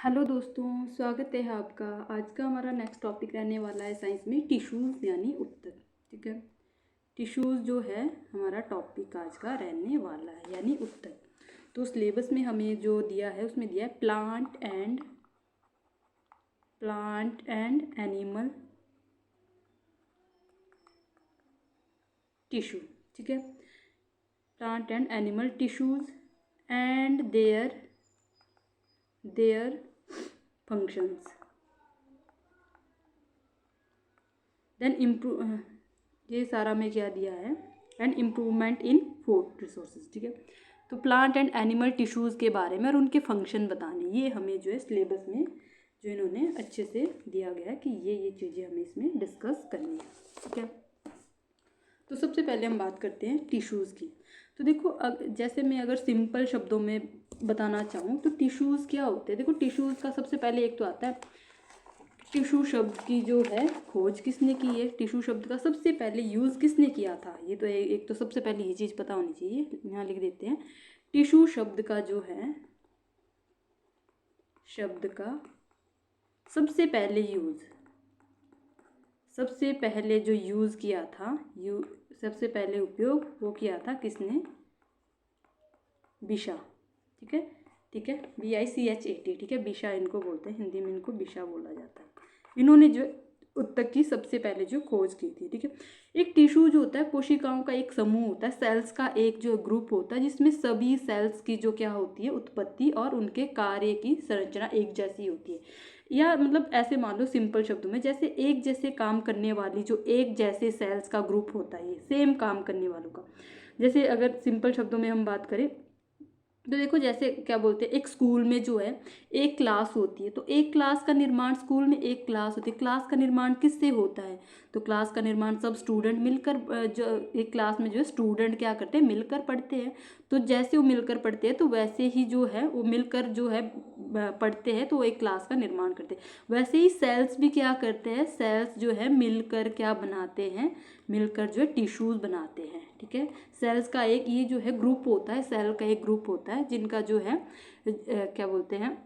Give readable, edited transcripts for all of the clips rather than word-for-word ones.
Hello दोस्तों, स्वागत है आपका। आज का हमारा नेक्स्ट टॉपिक रहने वाला है साइंस में टिश्यूज़ यानी उत्तक। ठीक है, टिश्यूज़ जो है हमारा टॉपिक आज का रहने वाला है यानी उत्तक। तो सिलेबस में हमें जो दिया है उसमें दिया है प्लांट एंड एनिमल टिश्यू। ठीक है, plant and animal tissues and their functions, then improve, ये सारा में क्या दिया है, and improvement in food resources. ठीक है, तो प्लांट एंड एनिमल टिश्यूज़ के बारे में और उनके फंक्शन बताने, ये हमें जो है सिलेबस में जो इन्होंने अच्छे से दिया गया है कि ये चीज़ें हमें इसमें डिस्कस करनी है। ठीक है, तो सबसे पहले हम बात करते हैं टिश्यूज़ की। तो देखो, जैसे मैं अगर सिंपल शब्दों में बताना चाहूँ तो टिश्यूज़ क्या होते हैं। देखो, टिश्यूज़ का सबसे पहले एक तो आता है टिश्यू शब्द की जो है खोज किसने की है, टिश्यू शब्द का सबसे पहले यूज़ किसने किया था। ये तो एक तो सबसे पहले ये चीज़ पता होनी चाहिए। यहाँ लिख देते हैं, टिश्यू शब्द का जो है, शब्द का सबसे पहले जो यूज़ किया था, सबसे पहले उपयोग वो किया था किसने, बिशा। ठीक है, BICHAT। ठीक है, बिशा इनको बोलते हैं, हिंदी में इनको बिशा बोला जाता है। इन्होंने जो उत्तक की सबसे पहले जो खोज की थी। ठीक है, एक टिश्यू जो होता है कोशिकाओं का एक समूह होता है, सेल्स का एक जो ग्रुप होता है जिसमें सभी सेल्स की जो क्या होती है, उत्पत्ति और उनके कार्य की संरचना एक जैसी होती है। या मतलब ऐसे मान लो सिंपल शब्दों में, जैसे एक जैसे काम करने वाली जो एक जैसे सेल्स का ग्रुप होता है, ये सेम काम करने वालों का। जैसे अगर सिंपल शब्दों में हम बात करें तो देखो, जैसे क्या बोलते हैं, एक स्कूल में जो है एक क्लास होती है, तो एक क्लास का निर्माण, स्कूल में एक क्लास होती है, क्लास का निर्माण किससे होता है, तो क्लास का निर्माण सब स्टूडेंट मिलकर, जो एक क्लास में जो है स्टूडेंट क्या करते हैं, मिलकर पढ़ते हैं। तो जैसे वो मिलकर पढ़ते हैं तो वैसे ही जो है वो मिलकर जो है पढ़ते हैं, तो वो एक क्लास का निर्माण करते हैं। वैसे ही सेल्स भी क्या करते हैं, सेल्स जो है मिलकर क्या बनाते हैं, मिलकर जो है टिश्यूज़ बनाते हैं। ठीक है, सेल्स का एक ये जो है ग्रुप होता है, सेल का एक ग्रुप होता है जिनका जो है क्या बोलते हैं,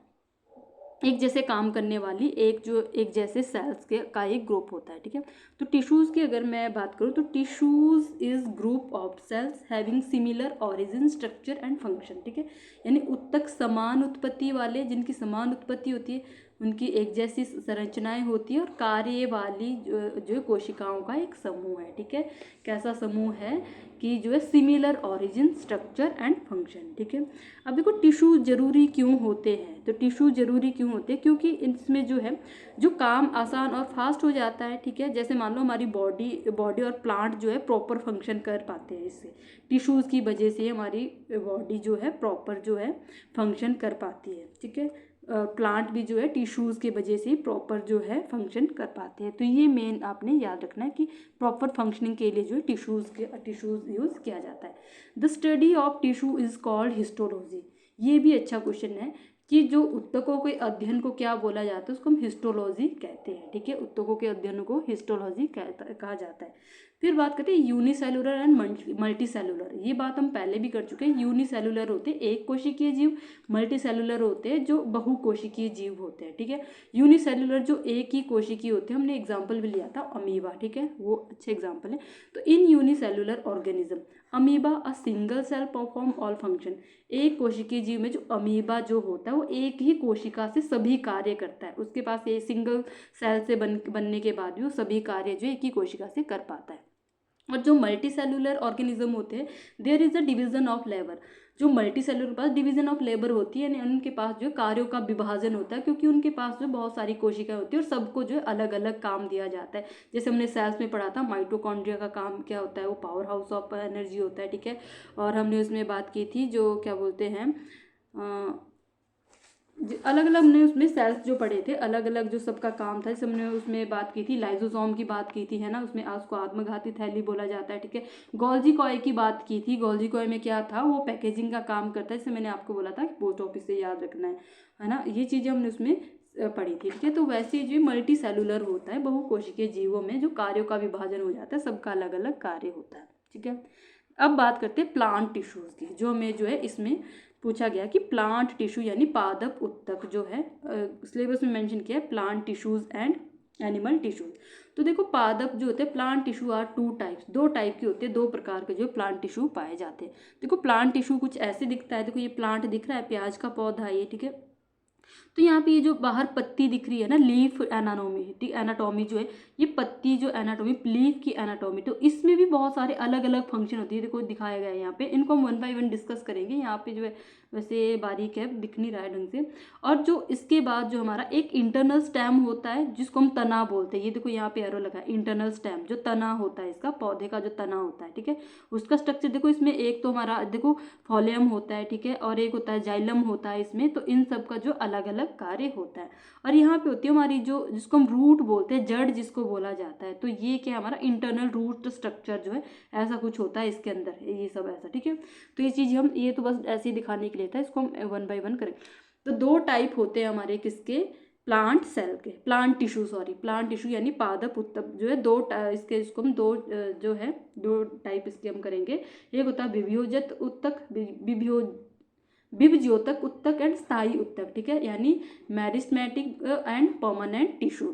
एक जैसे काम करने वाली एक जैसे सेल्स के का एक ग्रुप होता है। ठीक है, तो टिश्यूज़ की अगर मैं बात करूँ तो tissues is group of sales having similar origin, structure and function. ठीक है, यानी उत्तक समान उत्पत्ति वाले, जिनकी समान उत्पत्ति होती है, उनकी एक जैसी संरचनाएं होती है और कार्य वाली जो कोशिकाओं का एक समूह है। ठीक है, कैसा समूह है कि जो है similar origin, structure and function. ठीक है, अब देखो टिश्यू जरूरी क्यों होते हैं, तो टिश्यू जरूरी क्यों होते हैं, क्योंकि इसमें जो है जो काम आसान और फास्ट हो जाता है। ठीक है, जैसे मान लो हमारी बॉडी और प्लांट जो है प्रॉपर फंक्शन कर पाते हैं, इससे टिश्यूज़ की वजह से हमारी बॉडी जो है प्रॉपर जो है फंक्शन कर पाती है। ठीक है, प्लांट भी जो है टिश्यूज़ की वजह से प्रॉपर जो है फंक्शन कर पाते हैं। तो ये मेन आपने याद रखना है कि प्रॉपर फंक्शनिंग के लिए जो है टिश्यूज़ यूज़ किया जाता है। The study of tissue is called histology. ये भी अच्छा क्वेश्चन है कि जो उत्तकों के अध्ययन को क्या बोला जाता है, उसको हम हिस्टोलॉजी कहते हैं। ठीक है, उत्तकों के अध्ययन को हिस्टोलॉजी कहा जाता है। फिर बात करते हैं यूनिसेलुलर एंड मल्टी सेलुलर। ये बात हम पहले भी कर चुके हैं। यूनिसेलुलर होते हैं एक कोशिकीय जीव, मल्टी सेलुलर होते हैं जो बहुकोशिकीय जीव होते हैं। ठीक है, यूनिसेलुलर जो एक ही कोशिकीय होते हैं, हमने एग्जाम्पल भी लिया था अमीबा। ठीक है, वो अच्छे एग्जाम्पल है। तो in unicellular organism amoeba a single cell perform all function. एक कोशिकीय जीव में जो अमीबा जो होता है वो एक ही कोशिका से सभी कार्य करता है, उसके पास ये सिंगल सेल से बनने के बाद भी वो सभी कार्य जो एक ही कोशिका से कर पाता है। और जो मल्टी सेलुलर ऑर्गेनिज्म होते हैं, there is a division of labour. जो मल्टी सेलुलर के पास डिवीजन ऑफ लेबर होती है, यानी उनके पास जो कार्यों का विभाजन होता है, क्योंकि उनके पास जो बहुत सारी कोशिकाएं होती है और सबको जो है अलग अलग काम दिया जाता है। जैसे हमने सेल्स में पढ़ा था, माइटोकॉन्ड्रिया का काम क्या होता है, वो पावर हाउस ऑफ एनर्जी होता है। ठीक है, और हमने उसमें बात की थी जो क्या बोलते हैं, अलग अलग हमने उसमें सेल्स जो पढ़े थे, अलग अलग जो सबका काम था, जैसे हमने उसमें बात की थी, लाइजोसोम की बात की थी, है ना, उसमें उसको आत्मघाती थैली बोला जाता है। ठीक है, गोल्जी कॉय की बात की थी, गोल्जी कॉय में क्या था, वो पैकेजिंग का काम करता है, जैसे मैंने आपको बोला था कि पोस्ट ऑफिस से याद रखना है ना, ये चीज़ें हमने उसमें पढ़ी थी। ठीक है, तो वैसे जो मल्टी सेलुलर होता है, बहुकोशिकीय जीवों में जो कार्यों का विभाजन हो जाता है, सबका अलग अलग कार्य होता है। ठीक है, अब बात करते हैं प्लांट टिश्यूज़ की, जो हमें जो है इसमें पूछा गया कि प्लांट टिश्यू यानी पादप उत्तक जो है सिलेबस में मेंशन किया है plant tissues and animal tissues. तो देखो पादप जो होते हैं plant tissue are two types, दो टाइप के होते हैं, दो प्रकार के जो प्लांट टिश्यू पाए जाते हैं। देखो प्लांट टिश्यू कुछ ऐसे दिखता है, देखो ये प्लांट दिख रहा है, प्याज का पौधा है ये, ठीक है। तो यहाँ पे ये जो बाहर पत्ती दिख रही है ना, लीफ एनाटॉमी, एनाटॉमी जो है ये पत्ती जो एनाटॉमी, लीफ की एनाटॉमी, तो इसमें भी बहुत सारे अलग अलग फंक्शन होती है, देखो दिखाया गया है यहाँ पे। इनको हम 1 बाय 1 डिस्कस करेंगे। यहाँ पे जो है वैसे बारीक है, दिख नहीं रहा है ढंग से। और जो इसके बाद जो हमारा एक इंटरनल स्टेम होता है जिसको हम तना बोलते हैं, ये देखो यहाँ पे एरो लगा है, इंटरनल स्टेम जो तना होता है, इसका पौधे का जो तना होता है, ठीक है। उसका स्ट्रक्चर देखो, इसमें एक तो हमारा देखो फॉलियम होता है, ठीक है, और एक होता है जाइलम होता है इसमें। तो इन सब का जो अलग अलग कार्य होता है। और यहाँ पे होती है हमारी जो जिसको हम रूट बोलते हैं, जड़ जिसको बोला जाता है। तो ये क्या हमारा इंटरनल रूट स्ट्रक्चर जो है ऐसा कुछ होता है इसके अंदर, ये सब ऐसा, ठीक है। तो ये चीज़ हम ये तो बस ऐसे ही दिखाने के लिए था, इसको हम 1 बाय 1 करें। तो दो टाइप होते हैं हमारे किसके, प्लांट सेल के, plant tissue, sorry plant tissue यानी पादप उत्तक जो है दो इसके, इसको हम दो जो है दो टाइप इसके हम करेंगे। एक होता है विभ्योजत उत्तक, विभज्योतक उत्तक एंड स्थायी उत्तक, ठीक है, यानी मेरिस्टेमेटिक एंड परमानेंट टिश्यू।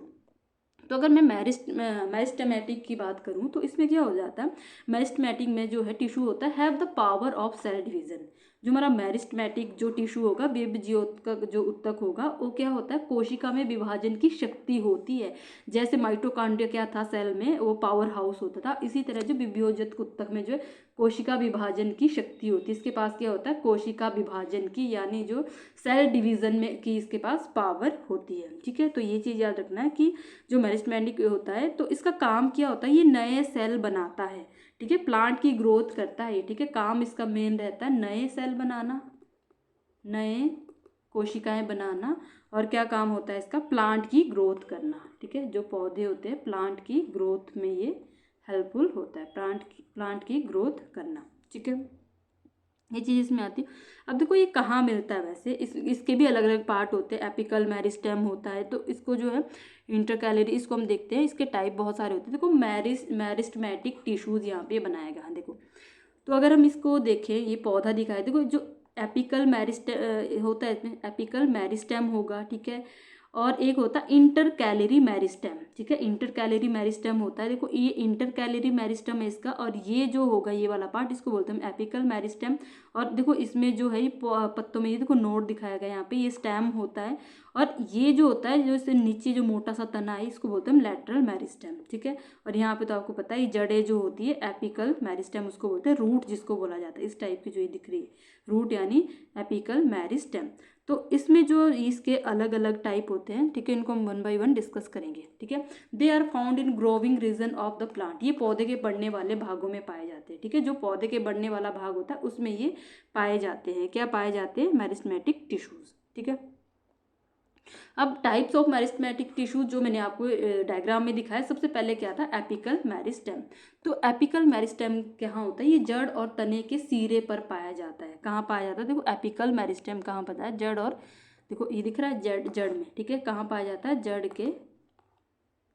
तो अगर मैं मेरिस्टेमेटिक की बात करूं तो इसमें क्या हो जाता है, मेरिस्टेमेटिक में जो है टिश्यू होता है have the power of cell division. जो हमारा मेरिस्टेमेटिक जो टिश्यू होगा, विभज्योतक जो उत्तक होगा, वो क्या होता है, कोशिका में विभाजन की शक्ति होती है। जैसे माइटोकॉन्ड्रिया क्या था सेल में, वो पावर हाउस होता था, इसी तरह जो विभज्योत उत्तक में जो है कोशिका विभाजन की शक्ति होती है। इसके पास क्या होता है, कोशिका विभाजन की यानी जो सेल डिवीजन में की इसके पास पावर होती है, ठीक है। तो ये चीज़ याद रखना है कि जो मेरिस्टेमेटिक होता है तो इसका काम क्या होता है, ये नए सेल बनाता है, ठीक है, प्लांट की ग्रोथ करता है, ठीक है। काम इसका मेन रहता है नए सेल बनाना, नए कोशिकाएं बनाना, और क्या काम होता है इसका, प्लांट की ग्रोथ करना, ठीक है। जो पौधे होते हैं प्लांट की ग्रोथ में ये हेल्पफुल होता है, प्लांट की ग्रोथ करना, ठीक है। ये चीज़ इसमें आती है। अब देखो ये कहाँ मिलता है वैसे, इसके भी अलग अलग पार्ट होते हैं। एपिकल मेरिस्टेम होता है, तो इसको जो है इंटरकैलरी, इसको हम देखते हैं, इसके टाइप बहुत सारे होते हैं। देखो मेरिस्टेमेटिक टिश्यूज यहाँ पे बनाया गया, देखो। तो अगर हम इसको देखें, ये पौधा दिखाए, देखो जो एपिकल मेरिस्टेम होता है, इसमें एपिकल मेरिस्टेम होगा, ठीक है, और एक होता है इंटरकैलरी मेरिस्टेम, ठीक है। इंटरकैलरी मेरिस्टेम होता है, देखो ये इंटरकैलरी मेरिस्टेम है इसका, और ये जो होगा ये वाला पार्ट, इसको बोलते हैं एपिकल मेरिस्टेम। और देखो इसमें जो है पत्तों में ये देखो नोड दिखाया गया यहाँ पे, ये स्टेम होता है। और ये जो होता है जो इससे नीचे जो मोटा सा तना है, इसको बोलते हैं हम लैटरल मेरिस्टेम, ठीक है। और यहाँ पे तो आपको पता है जड़ें जो होती है एपिकल मेरिस्टेम, उसको बोलते हैं रूट जिसको बोला जाता है। इस टाइप की जो ये दिख रही है रूट यानी एपिकल मेरिस्टेम। तो इसमें जो इसके अलग अलग टाइप होते हैं, ठीक है, इनको हम 1 बाय 1 डिस्कस करेंगे, ठीक है। They are found in growing region of the plant, ये पौधे के बढ़ने वाले भागों में पाए जाते हैं, ठीक है। जो पौधे के बढ़ने वाला भाग होता है उसमें ये पाए जाते हैं, क्या पाए जाते हैं, मेरिस्टेमेटिक टिश्यूज, ठीक है। अब टाइप्स ऑफ मेरिस्टेमेटिक टिश्यू जो मैंने आपको डायग्राम में दिखाया, सबसे पहले क्या था, एपिकल मेरिस्टेम। तो एपिकल मेरिस्टेम कहाँ होता है, ये जड़ और तने के सिरे पर पाया जाता है। कहाँ पाया जाता है, देखो एपिकल मेरिस्टेम कहाँ पता है, जड़ और, देखो ये दिख रहा है जड़ में, ठीक है। कहाँ पाया जाता है, जड़ के,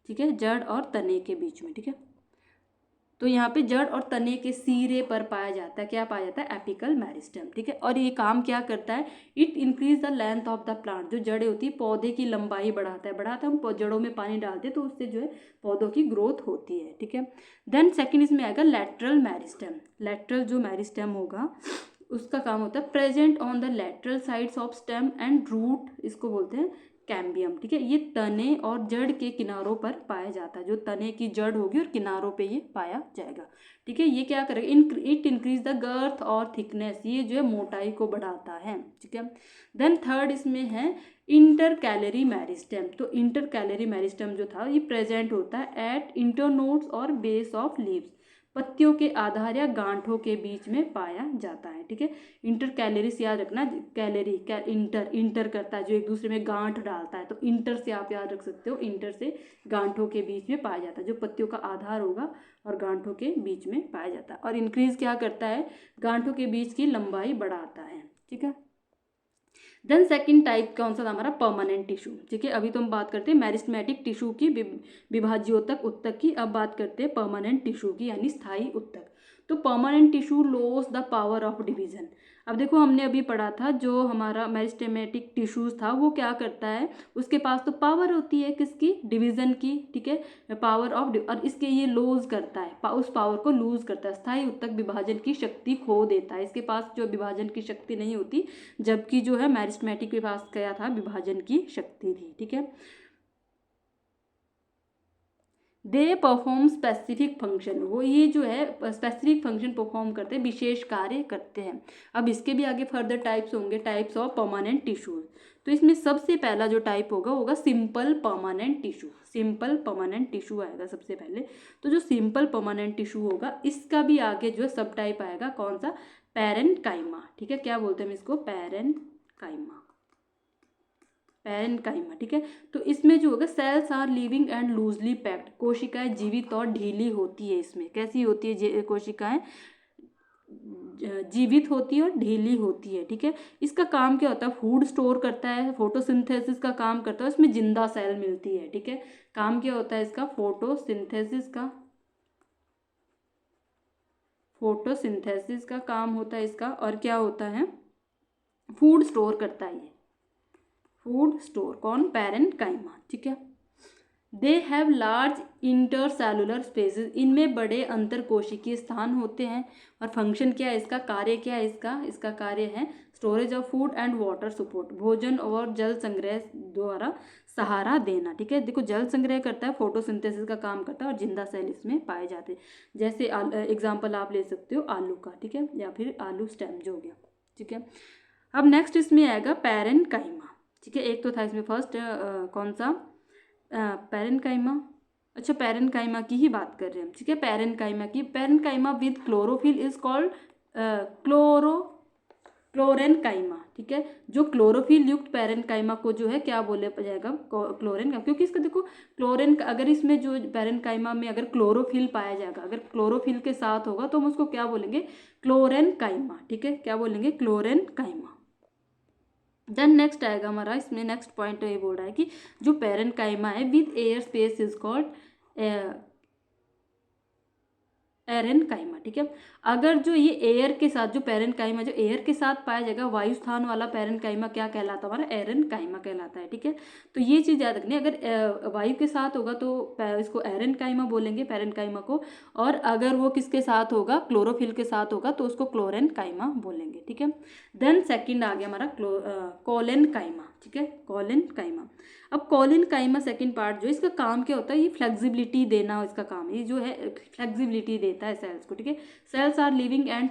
ठीक है, जड़ और तने के बीच में, ठीक है। तो यहाँ पे जड़ और तने के सिरे पर पाया जाता है, क्या पाया जाता है, एपिकल मेरिस्टेम, ठीक है। और ये काम क्या करता है, it increase the length of the plant, जो जड़ें होती है पौधे की लंबाई बढ़ाता है, हम जड़ों में पानी डालते हैं तो उससे जो है पौधों की ग्रोथ होती है, ठीक है। देन सेकेंड इसमें आएगा लैटरल मेरिस्टेम। लैटरल जो मेरिस्टेम होगा उसका काम होता है present on the lateral sides of stem and root, इसको बोलते हैं कैम्बियम, ठीक है। ये तने और जड़ के किनारों पर पाया जाता है, जो तने की जड़ होगी और किनारों पे ये पाया जाएगा, ठीक है। ये क्या करेगा, इट इंक्रीज द गर्थ और थिकनेस, ये जो है मोटाई को बढ़ाता है, ठीक है। देन थर्ड इसमें है इंटरकैलरी मेरिस्टेम। तो इंटरकैलरी मेरिस्टेम जो था ये प्रेजेंट होता है एट इंटरनोड्स और बेस ऑफ लीव्स, पत्तियों के आधार या गांठों के बीच में पाया जाता है, ठीक है। इंटर कैलरीज याद रखना, कैलरी इंटर करता है, जो एक दूसरे में गांठ डालता है, तो इंटर से आप याद रख सकते हो, इंटर से गांठों के बीच में पाया जाता है, जो पत्तियों का आधार होगा और गांठों के बीच में पाया जाता है। और इंक्रीज क्या करता है, गांठों के बीच की लंबाई बढ़ाता है, ठीक है। देन सेकंड टाइप कौन सा था हमारा, परमानेंट टिश्यू, ठीक है। अभी तो हम बात करते हैं मेरिस्टेमेटिक टिश्यू की, विभाज्योतक उत्तक की, अब बात करते हैं परमानेंट टिश्यू की यानी स्थायी उत्तक। तो permanent tissue loss the power of division. अब देखो हमने अभी पढ़ा था जो हमारा मेरिस्टेमेटिक टिश्यूज था वो क्या करता है, उसके पास तो पावर होती है किसकी, डिवीजन की, ठीक है, पावर ऑफ, और इसके ये लूज करता है, उस पावर को लूज करता है, स्थायी उत्तक विभाजन की शक्ति खो देता है, इसके पास जो विभाजन की शक्ति नहीं होती, जबकि जो है मेरिस्टेमेटिक के पास क्या था, विभाजन की शक्ति थी, ठीक है। दे परफॉर्म स्पेसिफिक फंक्शन, वो ये जो है स्पेसिफिक फंक्शन परफॉर्म करते हैं, विशेष कार्य करते हैं। अब इसके भी आगे फर्दर टाइप्स होंगे, टाइप्स ऑफ परमानेंट टिश्यूज। तो इसमें सबसे पहला जो टाइप होगा simple permanent tissue, simple permanent tissue आएगा सबसे पहले। तो जो सिंपल परमानेंट टिश्यू होगा इसका भी आगे जो है सब टाइप आएगा, कौन सा, पैरेन्काइमा, ठीक है, क्या बोलते हैं हम इसको, पैरेन्काइमा, पैरेन्काइमा, ठीक है। तो इसमें जो होगा cells are living and loosely packed, कोशिकाएं जीवित और ढीली होती है, इसमें कैसी होती है कोशिकाएं, जीवित होती है और ढीली होती है, ठीक है। इसका काम क्या होता है, फूड स्टोर करता है, फोटोसिंथेसिस का काम करता है, उसमें जिंदा सेल मिलती है, ठीक है। काम क्या होता है इसका, फोटोसिंथेसिस का, फोटोसिंथेसिस का काम होता है इसका, और क्या होता है, फूड स्टोर करता है ये, फूड स्टोर, कौन, पैरेन्काइमा, ठीक है। They have large intercellular spaces, इनमें बड़े अंतरकोशिकीय स्थान होते हैं। और फंक्शन क्या है इसका, कार्य क्या है इसका, इसका कार्य है storage of food and water support, भोजन और जल संग्रह द्वारा सहारा देना, ठीक है। देखो जल संग्रह करता है, फोटोसिंथेसिस का काम करता है, और जिंदा सेल इसमें पाए जाते हैं। जैसे एग्जाम्पल आप ले सकते हो आलू का, ठीक है, या फिर आलू स्टेम जो हो गया, ठीक है। अब नेक्स्ट इसमें आएगा पैरेन्काइमा, ठीक है। एक तो था इसमें फर्स्ट कौन सा, पैरेन्काइमा, अच्छा पैरेन्काइमा की ही बात कर रहे हैं हम, ठीक है, पैरेन्काइमा की, parenchyma with chlorophyll is called क्लोरेन्काइमा, ठीक है। जो क्लोरोफिल युक्त पैरेन्काइमा को जो है क्या बोले जाएगा, क्लोरेन, क्योंकि इसका देखो क्लोरेन, अगर इसमें जो पैरेन्काइमा में अगर क्लोरोफिल पाया जाएगा, अगर क्लोरोफिल के साथ होगा तो हम उसको क्या बोलेंगे, क्लोरेन्काइमा, ठीक है, क्या बोलेंगे, क्लोरेन्काइमा। देन नेक्स्ट आएगा हमारा, इसमें नेक्स्ट पॉइंट ये बोल रहा है कि जो पैरेन्काइमा है with air space is called एरेन्काइमा, ठीक है। अगर जो ये एयर के साथ, जो पैरेन्काइमा जो एयर के साथ पाया जाएगा, वायु स्थान वाला पैरेन्काइमा क्या कहलाता है हमारा, एरेन्काइमा कहलाता है, ठीक है। तो ये चीज़ याद रखनी है, अगर वायु के साथ होगा तो इसको एरेन्काइमा बोलेंगे, पैरेन्काइमा को, और अगर वो किसके साथ होगा, क्लोरोफिल के साथ होगा तो उसको क्लोरेन्काइमा बोलेंगे, ठीक है। देन सेकंड आ गया हमारा कोलेन्काइमा, ठीक है, कोलेन्काइमा। अब कोलेन्काइमा सेकंड पार्ट जो इसका काम क्या होता है, ये फ्लेक्सिबिलिटी देना इसका काम है, ये जो है फ्लेक्सिबिलिटी देता है सेल्स को, ठीक है। Cells are living and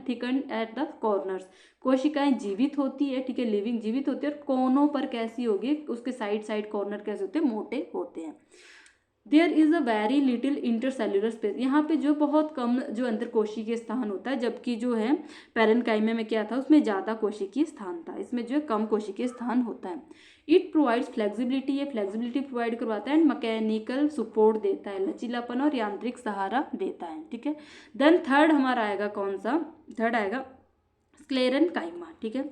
thicken at the corners, कोशिकाएं जीवित होती है, ठीक है, लिविंग जीवित होती है, और कोनों पर कैसी होगी, उसके साइड कॉर्नर कैसे होते हैं, मोटे होते हैं। There is a very little intercellular space, यहाँ पे जो बहुत कम जो अंतरकोशिकीय स्थान होता है, जबकि जो है पैरेन्काइमा में क्या था, उसमें ज़्यादा कोशिकीय स्थान था, इसमें जो है कम कोशिकीय स्थान होता है। इट प्रोवाइड्स फ्लेक्सिबिलिटी, ये फ्लेक्सिबिलिटी प्रोवाइड करवाता है, एंड मैकेनिकल सपोर्ट देता है, लचीलापन और यांत्रिक सहारा देता है, ठीक है। देन थर्ड हमारा आएगा कौन सा, थर्ड आएगा स्क्लेरेन्काइमा, ठीक है।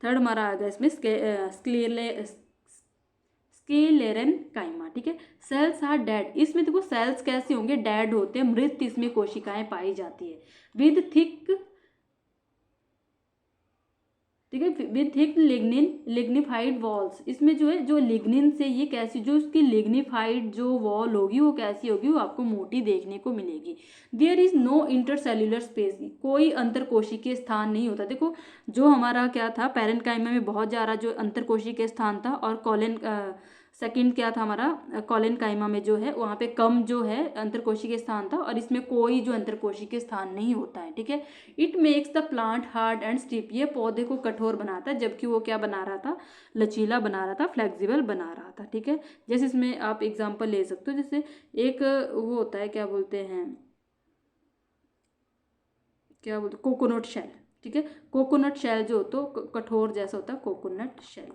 थर्ड हमारा आएगा इसमें स्क्लेरेन्काइमा, ठीक है। सेल्स आर डेड, इसमें देखो सेल्स कैसे होंगे, डेड होते हैं, मृत इसमें कोशिकाएं पाई जाती है, विद थिक, ठीक है, विद थिक लिग्निफाइड वॉल्स, इसमें जो है जो लिग्निन से ये कैसी, जो उसकी लिग्निफाइड जो वॉल होगी वो कैसी होगी, वो आपको मोटी देखने को मिलेगी। There is no intercellular space, कोई अंतरकोशिकीय स्थान नहीं होता। देखो जो हमारा क्या था, पैरेन्काइमा में बहुत ज़्यादा जो अंतरकोशिकीय स्थान था, और सेकंड क्या था हमारा, कोलेन्काइमा में जो है वहाँ पे कम जो है अंतरकोशिकीय स्थान था, और इसमें कोई जो अंतरकोशिकीय स्थान नहीं होता है, ठीक है। It makes the plant hard and stiff, ये पौधे को कठोर बनाता है, जबकि वो क्या बना रहा था, लचीला बना रहा था, फ्लेक्सिबल बना रहा था, ठीक है। जैसे इसमें आप एग्जाम्पल ले सकते हो, जैसे एक वो होता है, क्या बोलते हैं, कोकोनट शेल, ठीक है, कोकोनट शेल जो होता है कठोर जैसा होता है, कोकोनट शेल,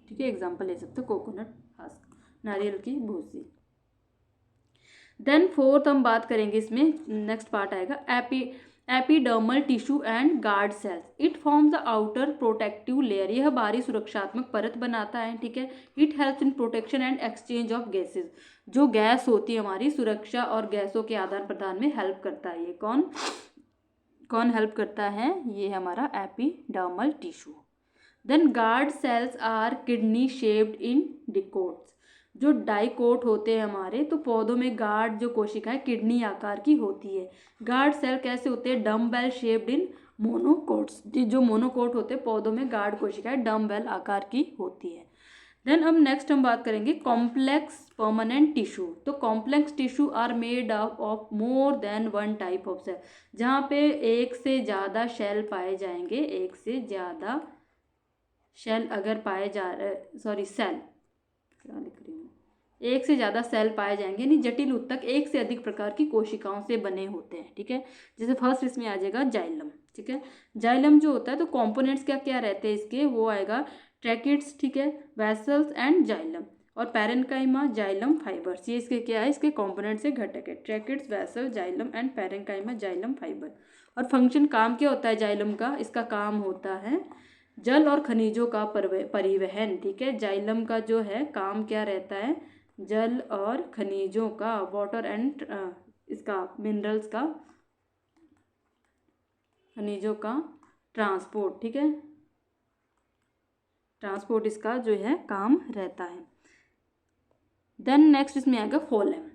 ठीक है, एग्जाम्पल ले सकते हो कोकोनट हस्क, नारियल की भूसी। देन फोर्थ हम बात करेंगे, इसमें नेक्स्ट पार्ट आएगा epidermal tissue and guard cells, it forms the outer protective layer, यह बाहरी सुरक्षात्मक परत बनाता है, ठीक है। It helps in protection and exchange of gases, जो गैस होती है हमारी सुरक्षा और गैसों के आदान प्रदान में हेल्प करता है। ये कौन कौन हेल्प करता है? ये हमारा epidermal tissue. Then guard cells are kidney shaped in dicots, जो डाइकोट होते हैं हमारे, तो पौधों में गार्ड जो कोशिकाएं किडनी आकार की होती है। गार्ड सेल कैसे होते हैं? डम्बेल शेप्ड इन मोनोकोट्स, जो मोनोकोट होते हैं पौधों में गार्ड कोशिकाएं डम्बेल आकार की होती है। देन अब नेक्स्ट हम बात करेंगे कॉम्प्लेक्स परमानेंट टिश्यू। तो complex tissue are made of more than one type of cell, जहाँ पे एक से ज़्यादा सेल पाए जाएंगे, एक से ज़्यादा सेल अगर पाए जा सेल क्या लिख रही हूँ, एक से ज़्यादा सेल पाए जाएंगे, यानी जटिल ऊतक एक से अधिक प्रकार की कोशिकाओं से बने होते हैं, ठीक है। जैसे फर्स्ट इसमें आ जाएगा जाइलम, ठीक है। जाइलम जो होता है तो कंपोनेंट्स क्या क्या रहते हैं इसके, वो आएगा ट्रैकिड्स, ठीक है, वेसल्स एंड जाइलम, और पैरेन्काइमा जाइलम फाइबर्स, ये इसके क्या है, इसके कंपोनेंट से घटक है, tracheids vessel xylem and parenchyma xylem fibre. और फंक्शन काम क्या होता है जाइलम का? इसका काम होता है जल और खनिजों का परिवहन, ठीक है। जाइलम का जो है काम क्या रहता है? जल और खनिजों का, वाटर एंड इसका मिनरल्स का, खनिजों का ट्रांसपोर्ट, ठीक है, ट्रांसपोर्ट इसका जो है काम रहता है। देन नेक्स्ट इसमें आएगा फोलेम।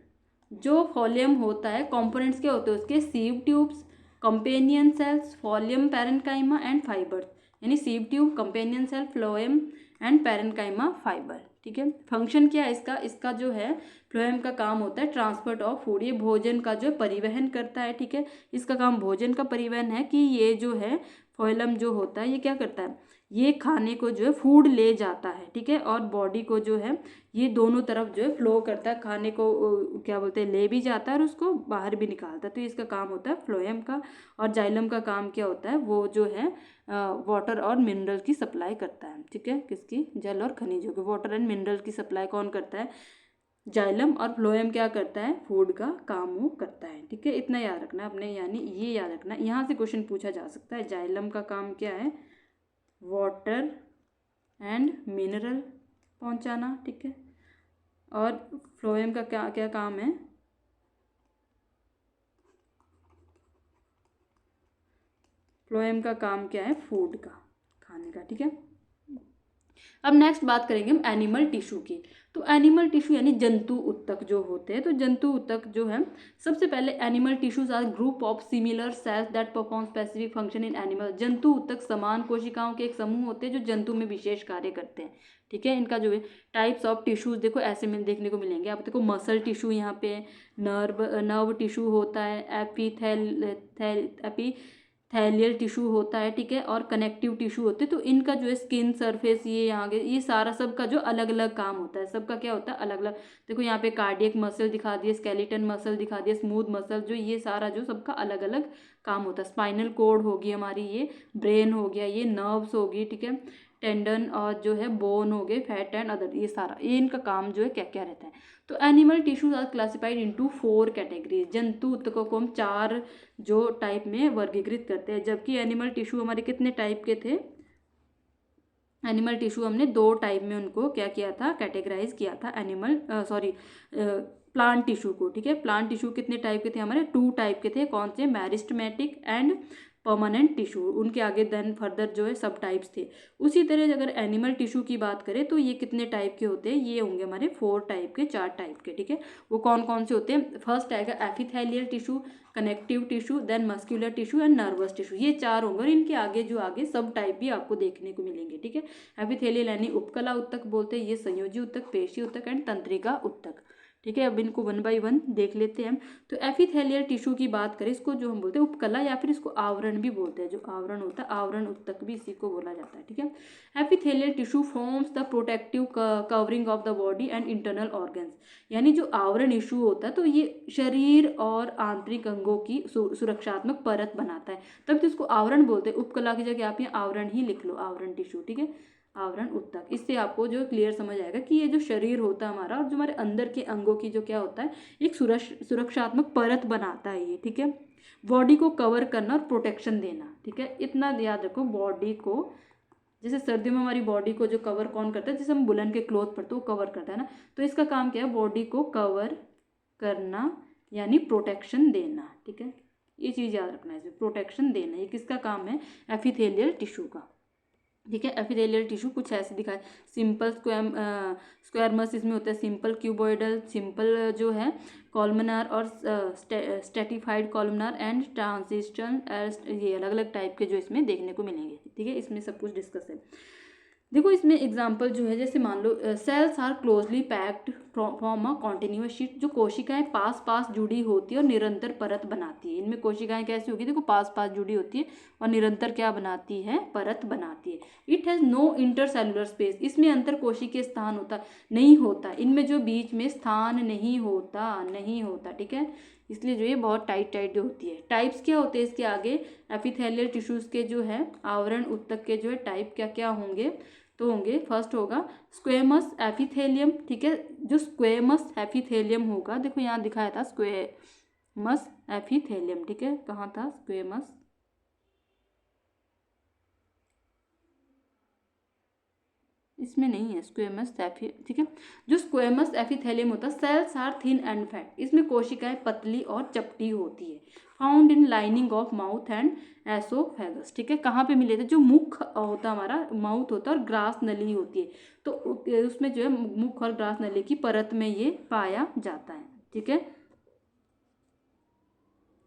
जो फोलियम होता है, कंपोनेंट्स क्या होते हैं उसके? Sieve tubes, companion cells, phloem, parenchyma and fibres, यानी sieve tube, companion cell, phloem and parenchyma fibre, ठीक है। फंक्शन क्या है इसका? इसका जो है फ्लोएम का काम होता है ट्रांसपोर्ट ऑफ फूड, ये भोजन का जो परिवहन करता है, ठीक है। इसका काम भोजन का परिवहन है कि ये जो है फोइलम जो होता है ये क्या करता है? ये खाने को जो है फूड ले जाता है, ठीक है, और बॉडी को जो है ये दोनों तरफ जो है फ्लो करता है, खाने को क्या बोलते हैं, ले भी जाता है और उसको बाहर भी निकालता है, तो इसका काम होता है फ्लोएम का। और जाइलम का काम क्या होता है? वो जो है वाटर और मिनरल की सप्लाई करता है, ठीक है, किसकी? जल और खनिजों की, वाटर एंड मिनरल की सप्लाई कौन करता है? जाइलम। और फ्लोएम क्या करता है? फूड का काम वो करता है, ठीक है। इतना याद रखना है अपने, यानी ये याद रखना, यहाँ से क्वेश्चन पूछा जा सकता है। जाइलम का काम क्या है? वाटर एंड मिनरल पहुंचाना, ठीक है। और फ्लोएम का क्या क्या काम है? फ्लोएम का काम क्या है? फूड का, खाने का, ठीक है। अब नेक्स्ट बात करेंगे हम एनिमल टिश्यू की। तो एनिमल टिश्यू यानी जंतु उत्तक जो होते हैं, तो जंतु उत्तक जो है, सबसे पहले animal tissues are group of similar cells that perform specific function in animal. जंतु उत्तक समान कोशिकाओं के एक समूह होते हैं जो जंतु में विशेष कार्य करते हैं, ठीक है। इनका जो है टाइप्स ऑफ टिश्यूज देखो ऐसे में देखने को मिलेंगे। आप देखो मसल टिश्यू यहाँ पे, नर्व टिश्यू होता है, एपिथेलियल टिश्यू होता है, ठीक है, और कनेक्टिव टिश्यू होते हैं। तो इनका जो है स्किन सरफेस, ये यहाँ के, ये सारा सबका जो अलग अलग काम होता है, सबका क्या होता है? अलग अलग। देखो यहाँ पे कार्डियक मसल दिखा दिए, स्केलेटन मसल दिखा दिए, स्मूथ मसल, जो ये सारा जो सबका अलग अलग काम होता है। स्पाइनल कोड होगी हमारी, ये ब्रेन हो गया, ये नर्व्स होगी, ठीक है, टेंडन और जो है बोन हो गए, फैट एंड अदर, ये सारा, ये इनका काम जो है क्या क्या रहता है। तो animal tissues are classified into 4 categories. जंतु उत्तकों को हम 4 जो टाइप में वर्गीकृत करते हैं, जबकि एनिमल टिश्यू हमारे कितने टाइप के थे? एनिमल टिश्यू हमने 2 टाइप में उनको क्या किया था? कैटेगराइज किया था प्लांट टिश्यू को, ठीक है। प्लांट टिश्यू कितने टाइप के थे हमारे? 2 टाइप के थे, कौन से? Meristematic and permanent tissue. उनके आगे देन फर्दर जो है सब टाइप्स थे। उसी तरह अगर एनिमल टिश्यू की बात करें तो ये कितने टाइप के होते हैं? ये होंगे हमारे 4 टाइप के, 4 टाइप के, ठीक है। वो कौन कौन से होते हैं? फर्स्ट आएगा epithelial tissue, connective tissue, then muscular tissue and nervous tissue, ये 4 होंगे। और इनके आगे जो आगे सब टाइप भी आपको देखने को मिलेंगे, ठीक है। एपिथेलियल यानी उपकला उत्तक बोलते हैं, ये संयोजी उत्तक, पेशी उत्तक एंड तंत्रिका उत्तक, ठीक है। अब इनको 1 बाय 1 देख लेते हैं हम। तो एपिथेलियल टिश्यू की बात करें, इसको जो हम बोलते हैं उपकला या फिर इसको आवरण भी बोलते हैं, जो आवरण होता है, आवरण उत्तक भी इसी को बोला जाता है, ठीक है। Epithelial tissue forms the protective covering of the body and internal organs, यानी जो आवरण इशू होता है तो ये शरीर और आंतरिक अंगों की सुरक्षात्मक परत बनाता है, तब तो इसको आवरण बोलते हैं। उपकला की जगह आप यहाँ आवरण ही लिख लो, आवरण टिश्यू, ठीक है, आवरण उत्तक। इससे आपको जो क्लियर समझ आएगा कि ये जो शरीर होता है हमारा और जो हमारे अंदर के अंगों की जो क्या होता है, एक सुरक्षात्मक परत बनाता है ये, ठीक है। बॉडी को कवर करना और प्रोटेक्शन देना, ठीक है, इतना याद रखो। बॉडी को, जैसे सर्दियों में हमारी बॉडी को जो कवर कौन करता है, जैसे हम वुलन के क्लॉथ पहनते हैं वो कवर करता है ना, तो इसका काम क्या है, बॉडी को कवर करना यानी प्रोटेक्शन देना, ठीक है, ये चीज़ याद रखना है, प्रोटेक्शन देना, ये किसका काम है, एपिथेलियल टिश्यू का, ठीक है। एपिथेलियल टिश्यू कुछ ऐसे दिखाए, सिंपल स्क्वायरमस इसमें होता है, सिंपल क्यूबॉइडल, सिंपल जो है कॉलमनार और स्ट्रेटिफाइड कॉलमनार एंड ट्रांजिशन, ये अलग अलग टाइप के जो इसमें देखने को मिलेंगे, ठीक है, इसमें सब कुछ डिस्कस है। देखो इसमें एग्जांपल जो है, जैसे मान लो cells are closely packed from a continuous sheet, जो कोशिकाएं पास पास जुड़ी होती है और निरंतर परत बनाती है। इनमें कोशिकाएं कैसी होगी, देखो पास पास जुड़ी होती है और निरंतर क्या बनाती है, परत बनाती है। It has no intercellular space, इसमें अंतर कोशिकीय स्थान होता नहीं होता, इनमें जो बीच में स्थान नहीं होता, ठीक है, इसलिए जो ये बहुत टाइट जो होती है। टाइप्स क्या होते हैं इसके आगे, एपिथेलियल टिश्यूज के जो है आवरण ऊतक के जो है टाइप क्या क्या होंगे, तो होंगे, फर्स्ट होगा स्क्वेमस एपिथेलियम, ठीक है, जो स्क्वेमस एपिथेलियम होगा, देखो यहाँ दिखाया था स्क्वेमस एपिथेलियम, ठीक है, कहाँ था स्क्वेमस, इसमें नहीं है स्क्वेमस ठीक है, जो स्क्वेमस एपिथेलियम होता है, cells are thin and fat, इसमें कोशिकाएं पतली और चपटी होती है, found in lining of mouth and oesophagus, ठीक है, कहाँ पे मिले थे, जो मुख होता है हमारा, माउथ होता है और ग्रास नली होती है, तो उसमें जो है मुख और ग्रास नली की परत में ये पाया जाता है, ठीक है,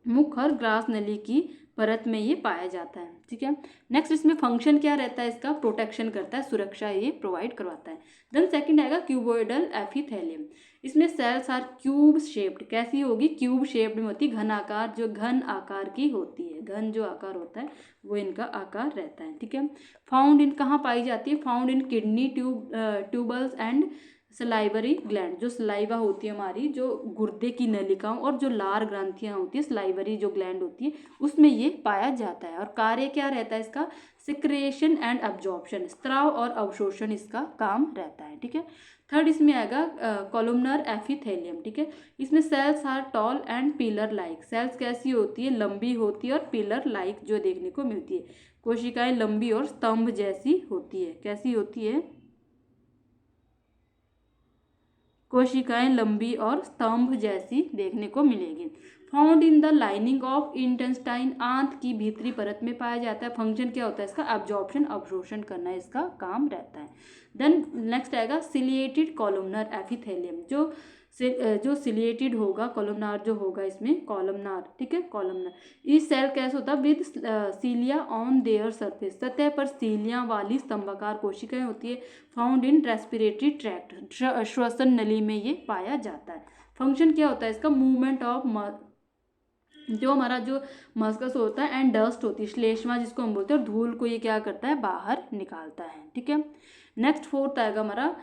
मुख और ग्रास नली की परत में ये पाया जाता है, ठीक है। नेक्स्ट इसमें फंक्शन क्या रहता है इसका, प्रोटेक्शन करता है, सुरक्षा ये प्रोवाइड करवाता है। देन सेकंड आएगा क्यूबॉइडल एपिथेलियम, इसमें सेल्स आर क्यूब शेप्ड, कैसी होगी, क्यूब शेप्ड में होती है, घन आकार, जो घन आकार की होती है, घन जो आकार होता है वो इनका आकार रहता है, ठीक है। फाउंड इन कहाँ पाई जाती है, found in kidney tubules and salivary gland, जो सलाइवा होती है हमारी, जो गुर्दे की नलिकाओं और जो लार ग्रंथियां होती है, सलाइवरी जो ग्लैंड होती है उसमें ये पाया जाता है। और कार्य क्या रहता है इसका, सिक्रेशन एंड अब्जॉर्प्शन, स्त्राव और अवशोषण इसका काम रहता है, ठीक है। थर्ड इसमें आएगा कॉलमनर एपिथेलियम, ठीक है, इसमें cells are tall and pillar like, cells कैसी होती है, लंबी होती है और पिलर लाइक जो देखने को मिलती है, कोशिकाएं लंबी और स्तंभ जैसी होती है, कैसी होती है, कोशिकाएं लंबी और स्तंभ जैसी देखने को मिलेगी। Found in the lining of intestine, आंत की भीतरी परत में पाया जाता है। फंक्शन क्या होता है इसका, एब्जॉर्प्शन अवशोषण करना इसका काम रहता है। देन नेक्स्ट आएगा सिलिएटेड कॉलमनर एपिथेलियम, जो सिलिएटेड होगा, कॉलमनार जो होगा इसमें, कॉलमनार, ठीक है, कॉलमनार, इस सेल कैसे होता है, विद सीलिया ऑन देयर सरफेस, सतह पर सीलियां वाली स्तंभाकार कोशिकाएं होती है। फाउंड इन रेस्पिरेटरी ट्रैक्ट, श्वसन नली में ये पाया जाता है। फंक्शन क्या होता है इसका, मूवमेंट ऑफ, जो हमारा जो मस्कस होता है एंड डस्ट होती है, श्लेष्मा जिसको हम बोलते हैं, और धूल को ये क्या करता है, बाहर निकालता है, ठीक है। नेक्स्ट फोर्थ आएगा हमारा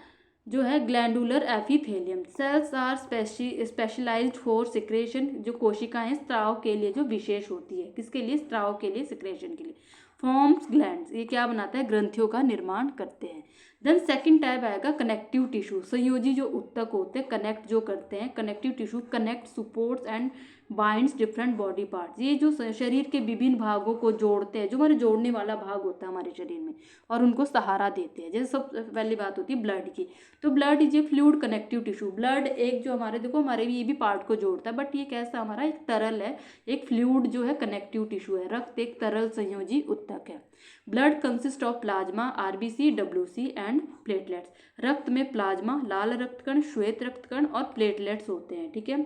जो है glandular epithelium, cells are specialised for secretion, जो कोशिकाएं स्त्राव के लिए जो विशेष होती है, किसके लिए, स्त्राव के लिए, सिक्रेशन के लिए। फॉर्म्स ग्लैंड्स, ये क्या बनाता है, ग्रंथियों का निर्माण करते हैं। देन सेकंड टाइप आएगा कनेक्टिव टिश्यू, संयोजी जो ऊतक होते हैं, कनेक्ट जो करते हैं, connective tissue connect, supports and binds different body parts, ये जो शरीर के विभिन्न भागों को जोड़ते हैं, जो हमारे जोड़ने वाला भाग होता है हमारे शरीर में, और उनको सहारा देते हैं। जैसे सबसे पहली बात होती है ब्लड की, तो blood is a fluid connective tissue, blood एक जो हमारे, देखो हमारे ये भी पार्ट को जोड़ता है, बट ये कैसा हमारा एक तरल है, एक फ्लूइड जो है कनेक्टिव टिश्यू है। रक्त एक तरल संयोजी ऊतक है। Blood consist of plasma, RBC, WC and platelets, रक्त में प्लाज्मा, लाल रक्तकण, श्वेत रक्तकण और प्लेटलेट्स होते हैं, ठीक है।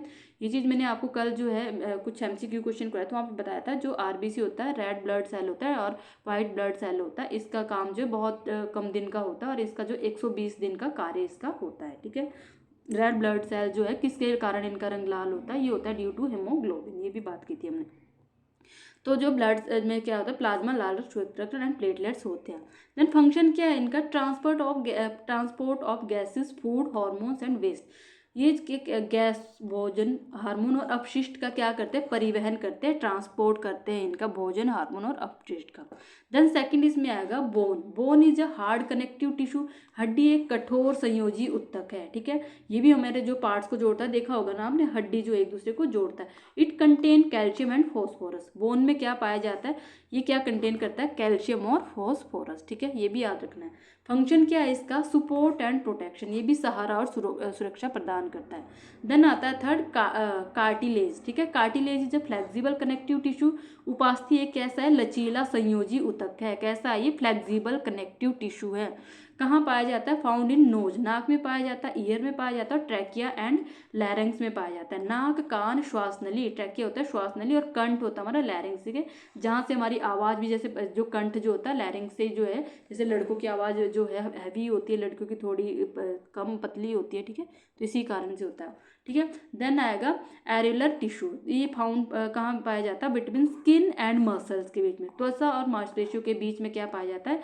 ये चीज़ मैंने आपको कल जो है कुछ एमसीक्यू क्वेश्चन कराया था, वहाँ पे बताया था, जो आरबीसी होता है रेड ब्लड सेल होता है और वाइट ब्लड सेल होता है, इसका काम जो बहुत कम दिन का होता है और इसका जो 120 दिन का कार्य इसका होता है, ठीक है। रेड ब्लड सेल जो है किसके कारण इनका रंग लाल होता है, ये होता है ड्यू टू हेमोग्लोबिन, ये भी बात की थी हमने। तो जो ब्लड में क्या होता है, प्लाज्मा, लाल रक्त, श्वेत रक्त एंड प्लेटलेट्स होते हैं। देन फंक्शन क्या है इनका, transport of gases, food, hormones and waste, ये गैस, भोजन, हार्मोन और अपशिष्ट का क्या करते हैं, परिवहन करते हैं, ट्रांसपोर्ट करते हैं इनका भोजन, हार्मोन और अपशिष्ट का। देन सेकंड इसमें आएगा bone. Bone is a hard connective tissue. हड्डी एक कठोर संयोजी उत्तक है, ठीक है। ये भी हमारे जो पार्ट्स को जोड़ता है, देखा होगा ना आपने, हड्डी जो एक दूसरे को जोड़ता है। It contain calcium and phosphorus. Bone में क्या पाया जाता है, ये क्या कंटेन करता है, कैल्शियम और फॉस्फोरस, ठीक है, ये भी याद रखना है। फंक्शन क्या है इसका, सपोर्ट एंड प्रोटेक्शन, ये भी सहारा और सुरक्षा प्रदान करता है। देन आता है थर्ड कार्टिलेज, ठीक है। Cartilage is a flexible connective tissue. उपास्थि एक कैसा है, लचीला संयोजी ऊतक है। कैसा है ये, फ्लेक्सिबल कनेक्टिव टिश्यू है। कहाँ पाया जाता है, फाउंड इन नोज, नाक में पाया जाता है, ईयर में पाया जाता है, ट्रैकिया एंड लैरिंग्स में पाया जाता है। नाक, कान, श्वास नली, ट्रैकिया होता है श्वास नली, और कंठ होता है हमारा लैरिंग्स के, जहाँ से हमारी आवाज़ भी, जैसे जो कंठ जो होता है लैरिंग्स से जो है, जैसे लड़कों की आवाज़ जो है हैवी होती है, लड़कियों की थोड़ी कम पतली होती है, ठीक है, तो इसी कारण से होता है, ठीक है। देन आएगा एरुलर टिश्यू। ये फाउंड कहाँ पाया जाता है, बिटवीन स्किन एंड मसल्स के बीच में, त्वचा और मांसपेशियों के बीच में क्या पाया जाता है,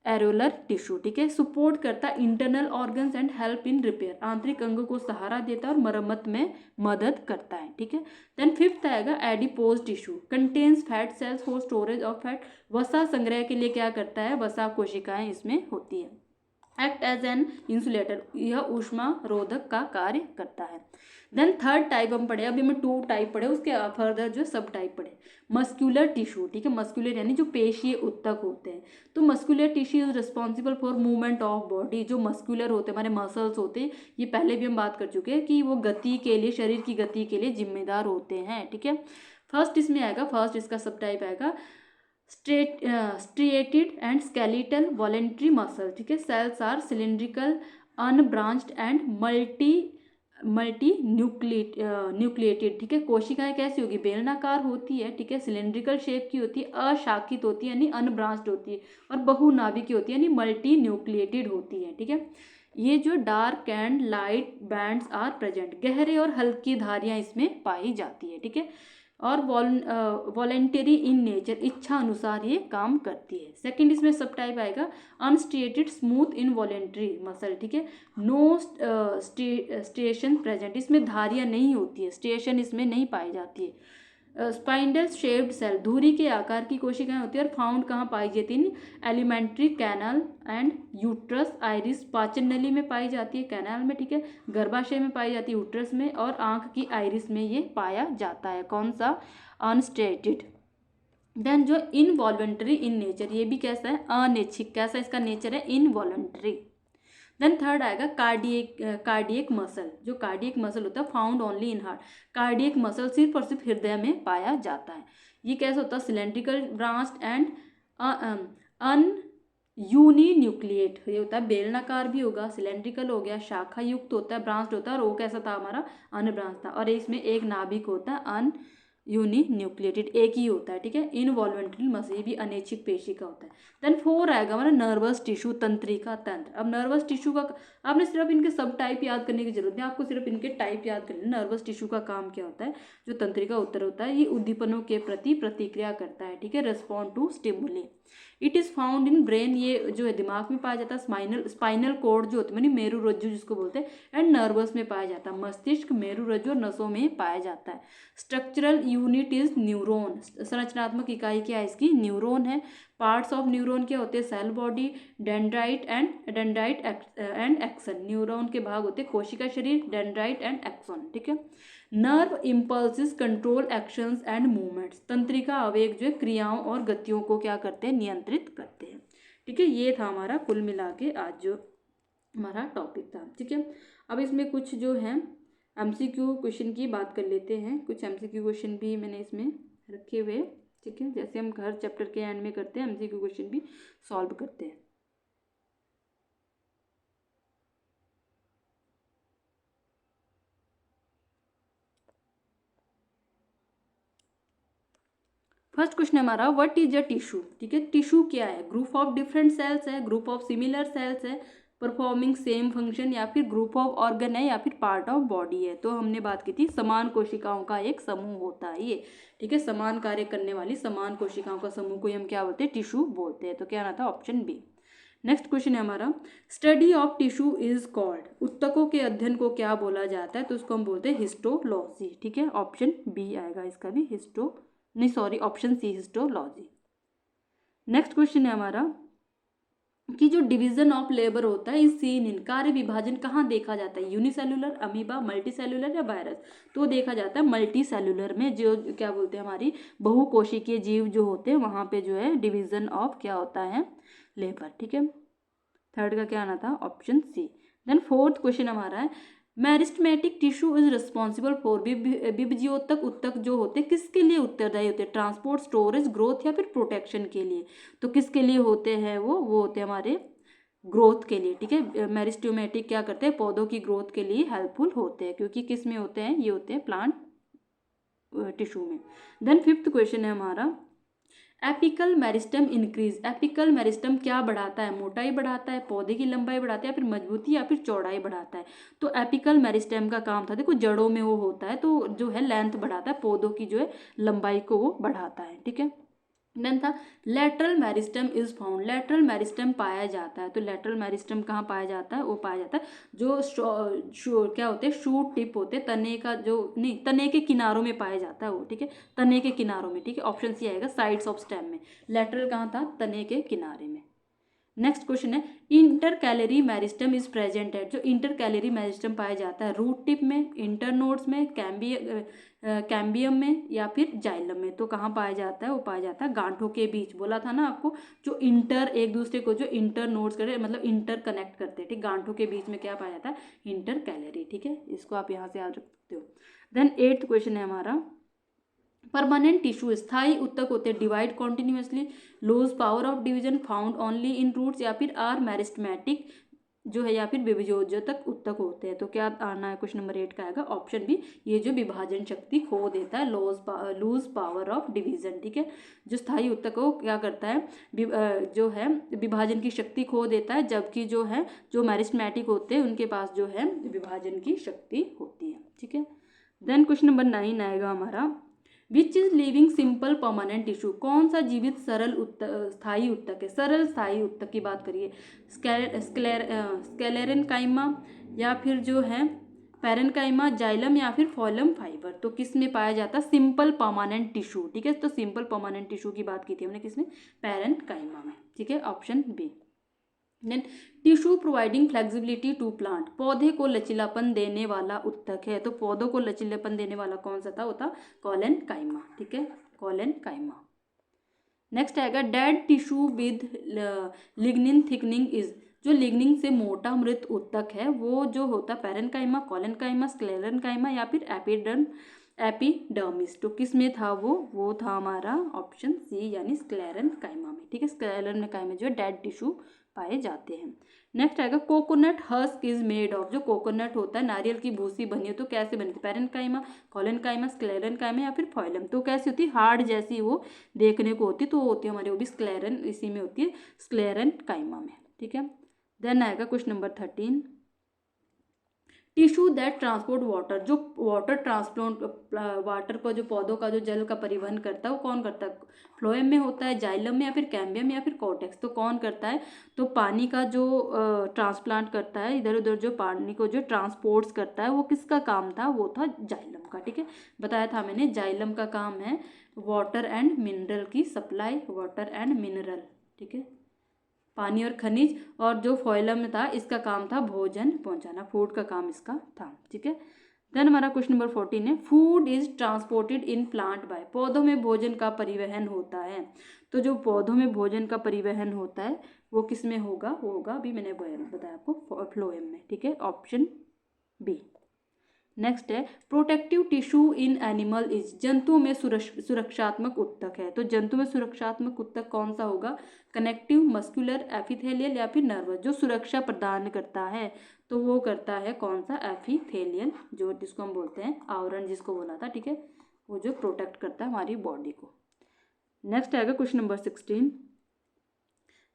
एरोलर टिश्यू, ठीक है। सपोर्ट करता है internal organs and help in repair, आंतरिक अंगों को सहारा देता है और मरम्मत में मदद करता है, ठीक है। देन फिफ्थ आएगा adipose tissue. Contains fat cells for storage of fat. वसा संग्रह के लिए क्या करता है, वसा कोशिकाएं इसमें होती है। एक्ट एज एन इंसुलेटर, यह ऊष्मा रोधक का कार्य करता है। देन थर्ड टाइप हम पढ़े, अभी हमें 2 टाइप पढ़े, उसके फर्दर जो सब टाइप पढ़े। मस्कुलर टिश्यू, ठीक है, मस्कुलर यानी जो पेशीय उत्तक होते हैं। तो muscular tissue is responsible for movement of body. जो मस्कुलर होते हैं, हमारे मसल्स होते हैं, ये पहले भी हम बात कर चुके हैं कि वो गति के लिए, शरीर की गति के लिए जिम्मेदार होते हैं, ठीक है। फर्स्ट इसमें आएगा, फर्स्ट इसका सब टाइप आएगा striated and skeletal voluntary muscle, ठीक है। Cells are cylindrical, unbranched and multi nucleated, ठीक है। कोशिकाएं कैसी होगी, बेलनाकार होती है, ठीक है, सिलिंड्रिकल शेप की होती है, अशाखित होती है यानी अनब्रांच्ड होती है, और बहुनाभिक होती है यानी मल्टी न्यूक्लिएटेड होती है, ठीक है। ये जो dark and light bands are present, गहरे और हल्की धारियां इसमें पाई जाती है, ठीक है। और वॉलेंटरी इन नेचर, इच्छा अनुसार ये काम करती है। सेकंड इसमें सब टाइप आएगा अनस्ट्रिएटेड स्मूथ इन वॉलेंटरी मसल, ठीक है। नो स्टेशन प्रेजेंट, इसमें धारियां नहीं होती है, स्टेशन इसमें नहीं पाई जाती है। स्पाइंडल शेप्ड सेल, धुरी के आकार की कोशिकाएं होती है, और फाउंड कहाँ पाई जाती है, alimentary canal and uterus, iris पाचन नली में पाई जाती है, कैनाल में, ठीक है। गर्भाशय में पाई जाती है, यूट्रस में, और आंख की आइरिस में ये पाया जाता है। कौन सा, अनस्टेटेड। देन जो इनवॉल्वेंट्री इन नेचर, ये भी कैसा है, अनैच्छिक, कैसा इसका नेचर है, इनवॉल्वेंट्री। देन थर्ड आएगा कार्डियक मसल। जो कार्डियक मसल होता है found only in heart, cardiac muscle सिर्फ और सिर्फ हृदय में पाया जाता है। ये कैसा होता है, cylindrical, branched and un uninucleate, ये होता है बेलनाकार भी होगा, सिलेंड्रिकल हो गया, शाखा युक्त होता है, ब्रांच्ड होता है, और वो कैसा था हमारा, अनब्रांच था, और इसमें एक नाभिक होता है, अन यूनिन्यूक्लिएटेड, एक ही होता है, ठीक है। इनवॉल्वेंट्री मसल, ये भी अनैच्छिक पेशी का होता है। देन 4 आएगा हमारा नर्वस टिश्यू, तंत्रिका तंत्र। अब नर्वस टिश्यू का आपने सिर्फ इनके सब टाइप याद करने की जरूरत नहीं, आपको सिर्फ इनके टाइप याद करने। नर्वस टिश्यू का काम क्या होता है, जो तंत्रिका उत्तर होता है, ये उद्दीपनों के प्रति प्रतिक्रिया करता है, ठीक है, respond to stimuli. It is found in brain, ये जो है दिमाग में पाया जाता है। स्पाइनल कॉर्ड जो होते हैं, मेरु रज्जु जिसको बोलते हैं, एंड नर्वस में पाया जाता है, मस्तिष्क, मेरु रज्जु और नसों में पाया जाता है। स्ट्रक्चरल यूनिट इज न्यूरॉन, संरचनात्मक इकाई क्या है इसकी, न्यूरॉन है। पार्ट्स ऑफ न्यूरॉन क्या होते हैं, cell body, dendrite and axon, neuron के भाग होते हैं, कोशिका शरीर, डेंड्राइट एंड एक्सन, ठीक है। Nerve impulses control actions and movements, तंत्रिका आवेग जो है क्रियाओं और गतियों को क्या करते हैं, नियंत्रित करते हैं, ठीक है। ये था हमारा कुल मिला के आज जो हमारा टॉपिक था, ठीक है। अब इसमें कुछ जो है एमसीक्यू क्वेश्चन की बात कर लेते हैं। कुछ एमसीक्यू क्वेश्चन भी मैंने इसमें रखे हुए, ठीक है, जैसे हम हर चैप्टर के एंड में करते हैं, एमसीक्यू क्वेश्चन भी सॉल्व करते हैं। फर्स्ट क्वेश्चन हमारा, व्हाट इज अ टिश्यू, ठीक है। टिश्यू क्या है, ग्रुप ऑफ डिफरेंट सेल्स है, ग्रुप ऑफ सिमिलर सेल्स है, परफॉर्मिंग सेम फंक्शन, या फिर ग्रुप ऑफ ऑर्गन है, या फिर पार्ट ऑफ बॉडी है। तो हमने बात की थी समान कोशिकाओं का एक समूह होता है ये, ठीक है, समान कार्य करने वाली समान कोशिकाओं का समूह को हम क्या बोलते हैं, टिश्यू बोलते हैं। तो क्या आना था, ऑप्शन बी। नेक्स्ट क्वेश्चन है हमारा, study of tissue is called, ऊतकों के अध्ययन को क्या बोला जाता है? तो उसको हम बोलते हैं हिस्टोलॉजी, ठीक है, ऑप्शन बी आएगा इसका भी, option C histology. Next question है हमारा कि जो डिवीजन ऑफ लेबर होता है इस सीन इन, कार्य विभाजन कहाँ देखा जाता है? यूनिसेलुलर, अमीबा, मल्टी सेलुलर या वायरस? तो देखा जाता है मल्टी सेलुलर में, जो क्या बोलते हैं हमारी बहुकोशिकीय जीव जो होते हैं वहाँ पे जो है डिवीजन ऑफ क्या होता है? लेबर, ठीक है। थर्ड का क्या आना था? Option C. Then fourth question हमारा है, meristematic tissue is responsible for, विभज्योतक ऊतक जो होते हैं किसके लिए उत्तरदायी होते हैं? ट्रांसपोर्ट, स्टोरेज, ग्रोथ या फिर प्रोटेक्शन के लिए? तो किसके लिए होते हैं वो होते हैं हमारे ग्रोथ के लिए, ठीक है। मेरिस्टेमेटिक क्या करते हैं? पौधों की ग्रोथ के लिए हेल्पफुल होते हैं, क्योंकि किस में होते हैं? ये होते हैं प्लांट टिश्यू में। देन फिफ्थ क्वेश्चन है हमारा, apical meristem increase, apical meristem क्या बढ़ाता है? मोटाई बढ़ाता है, पौधे की लंबाई बढ़ाता है, या फिर मजबूती या फिर चौड़ाई बढ़ाता है? तो एपिकल मेरिस्टम का काम था, देखो जड़ों में वो होता है, तो जो है लेंथ बढ़ाता है, पौधों की जो है लंबाई को वो बढ़ाता है, ठीक है। देन था lateral meristem is found, lateral meristem पाया जाता है, तो लेटरल मेरिस्टम कहाँ पाया जाता है? वो पाया जाता है जो क्या होते हैं? शूट टिप होते हैं, तने का जो नहीं, तने के किनारों में पाया जाता है वो, ठीक है, तने के किनारों में, ठीक है, ऑप्शन सी आएगा, साइड्स ऑफ स्टेम में। लेटरल कहाँ था? तने के किनारे में। नेक्स्ट क्वेश्चन है, inter calorie meristem is present है, जो इंटर कैलरी मेरिस्टम पाया जाता है रूट टिप में, इंटरनोड्स में, कैम्बियम में या फिर जाइलम में? तो कहाँ पाया जाता है? वो पाया जाता है गांठों के बीच, बोला था ना आपको, जो इंटर एक दूसरे को जो इंटर नोड्स करते मतलब इंटर कनेक्ट करते हैं, ठीक, गांठों के बीच में क्या पाया जाता है? इंटर कैलरी, ठीक है, इसको आप यहाँ से याद रख सकते हो। देन एट्थ क्वेश्चन है हमारा, परमानेंट टिश्यू स्थायी ऊतक होते हैं, divide continuously, lose power of division, found only in roots, या फिर आर मेरिस्टेमेटिक जो है, या फिर विभज्योतक ऊतक होते हैं? तो क्या आना है? क्वेश्चन नंबर 8 का आएगा ऑप्शन बी, ये जो विभाजन शक्ति खो देता है, लूज पावर ऑफ डिवीजन, ठीक है। जो स्थायी ऊतक को क्या करता है? जो है विभाजन की शक्ति खो देता है, जबकि जो है जो मेरिस्टेमेटिक होते हैं उनके पास जो है विभाजन की शक्ति होती है, ठीक है। देन क्वेश्चन नंबर 9 आएगा हमारा, which is living simple permanent tissue, कौन सा जीवित सरल स्थायी ऊतक है? सरल स्थायी ऊतक की बात करिए, स्क्लेरेनकाइमा या फिर जो है पैरेनकाइमा, जाइलम या फिर फॉलम फाइबर? तो किस में पाया जाता है? सिंपल परमानेंट टिश्यू, ठीक है, तो सिंपल परमानेंट टिश्यू की बात की थी हमने, किसमें? पैरेनकाइमा में, ठीक है, option B. Then tissue providing flexibility to plant, पौधे को लचीलापन देने वाला ऊतक है, तो पौधों को लचीलापन देने वाला कौन सा था? वो था कॉलेनकाइमा, ठीक है, कॉलेनकाइमा। नेक्स्ट आएगा, dead tissue with lignin thickening is, जो लिग्निन से मोटा मृत ऊतक है वो जो होता है पैरेनकाइमा, कॉलेनकाइमा, स्क्लेरेनकाइमा या फिर एपिडर्मिस? तो किस में था वो था हमारा ऑप्शन सी, यानी स्क्लेरेनकाइमा में, ठीक है, स्क्लेरेनकाइमा जो है डेड टिश्यू पाए जाते हैं। नेक्स्ट आएगा, coconut husk is made of, जो कोकोनट होता है नारियल की भूसी बनी हो, तो कैसे बनती है? पैरेनकाइमा, कॉलेनकाइमा, स्क्लेरेनकाइमा या फिर फॉइलम? तो कैसी होती है? हार्ड जैसी वो देखने को होती, तो वो होती है हमारी वो भी स्क्लेरन, इसी में होती है, स्क्लेरेनकाइमा में, ठीक है। देन आएगा question number 13, tissue that transport water, जो वाटर ट्रांसपोर्ट, वाटर को जो पौधों का जो जल का परिवहन करता है वो कौन करता है? फ्लोएम में होता है, जाइलम में या फिर कैम्बियम या फिर कॉर्टेक्स? तो कौन करता है? तो पानी का जो ट्रांसप्लांट करता है, इधर उधर जो पानी को जो ट्रांसपोर्ट्स करता है, वो किसका काम था? वो था जाइलम का, ठीक है, बताया था मैंने, जाइलम का काम है वाटर एंड मिनरल की सप्लाई, वाटर एंड मिनरल, ठीक है, पानी और खनिज, और जो फॉइलम था इसका काम था भोजन पहुंचाना, फूड का काम इसका था, ठीक है। देन हमारा क्वेश्चन नंबर 14 है, food is transported in plant by, पौधों में भोजन का परिवहन होता है, तो जो पौधों में भोजन का परिवहन होता है वो किस में होगा? वो होगा, अभी मैंने बताया आपको, फ्लोएम में, ठीक है, ऑप्शन बी। नेक्स्ट है, protective tissue in animal is, जंतुओं में सुरक्षात्मक ऊतक है, तो जंतु में सुरक्षात्मक ऊतक कौन सा होगा? कनेक्टिव, मस्कुलर, एपिथेलियल या फिर नर्वस? जो सुरक्षा प्रदान करता है तो वो करता है कौन सा? एपिथेलियल, जो जिसको हम बोलते हैं आवरण, जिसको बोला था, ठीक है, वो जो प्रोटेक्ट करता है हमारी बॉडी को। नेक्स्ट आएगा question number 16,